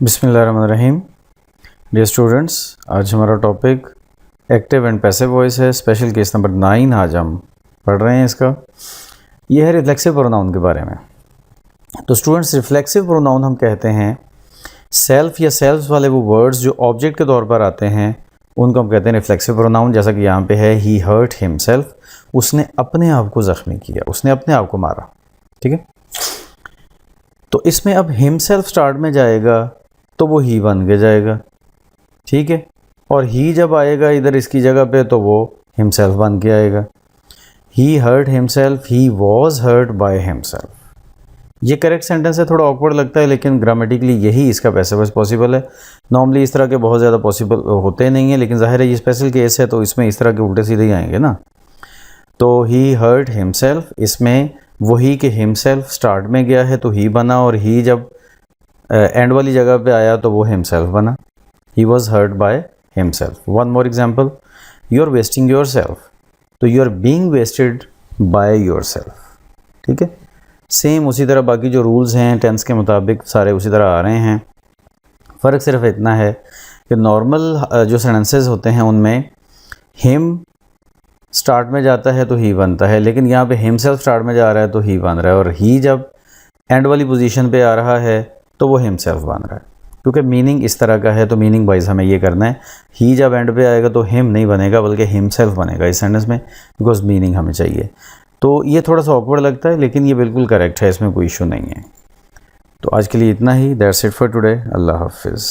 बिस्मिल्लाहिर्रहमानिर्रहीम। Dear students, आज हमारा topic active and passive voice है। स्पेशल केस नंबर 9 आज हम पढ़ रहे हैं। इसका यह है रिफ्लेक्सिव प्रोनाउन के बारे में। तो स्टूडेंट्स, रिफ्लेक्सिव प्रोनाउन हम कहते हैं सेल्फ या सेल्फ्स वाले वो वर्ड्स जो ऑब्जेक्ट के तौर पर आते हैं उनको हम कहते हैं रिफ्लेक्सिव प्रोनाउन। जैसा कि यहाँ पे है ही हर्ट हिमसेल्फ, उसने अपने आप को ज़ख्मी किया, उसने अपने आप को मारा। ठीक है, तो इसमें अब हिमसेल्फ स्टार्ट में जाएगा तो वो ही बन के जाएगा। ठीक है, और ही जब आएगा इधर इसकी जगह पे तो वो हिमसेल्फ बन के आएगा। He hurt himself, he was hurt by himself. ये करेक्ट सेंटेंस है, थोड़ा ऑकवर्ड लगता है लेकिन ग्रामेटिकली यही इसका पैसिव वॉइस पॉसिबल है। नॉर्मली इस तरह के बहुत ज़्यादा पॉसिबल होते नहीं हैं, लेकिन जाहिर है ये स्पेशल केस है तो इसमें इस तरह के उल्टे सीधे ही आएंगे ना। तो ही हर्ट हिमसेल्फ, इसमें वही के हिमसेल्फ स्टार्ट में गया है तो ही बना, और ही जब एंड वाली जगह पे आया तो वो हिमसेल्फ बना। He was hurt by himself. One more example, you are wasting yourself, तो you are being wasted by yourself. ठीक है, सेम उसी तरह बाकी जो रूल्स हैं टेंस के मुताबिक सारे उसी तरह आ रहे हैं। फ़र्क सिर्फ इतना है कि नॉर्मल जो सेंटेंसेस होते हैं उनमें हिम स्टार्ट में जाता है तो ही बनता है, लेकिन यहाँ पे हिमसेल्फ स्टार्ट में जा रहा है तो ही बन रहा है, और ही जब एंड वाली पोजीशन पे आ रहा है तो वो हिमसेल्फ बन रहा है। क्योंकि मीनिंग इस तरह का है तो मीनिंग वाइज हमें ये करना है। ही जब एंड पे आएगा तो हिम नहीं बनेगा बल्कि हिमसेल्फ बनेगा इस सेंटेंस में, बिकॉज मीनिंग हमें चाहिए। तो ये थोड़ा सा ऑकवर्ड लगता है लेकिन ये बिल्कुल करेक्ट है, इसमें कोई इशू नहीं है। तो आज के लिए इतना ही। That's it for today. अल्लाह हाफिज़।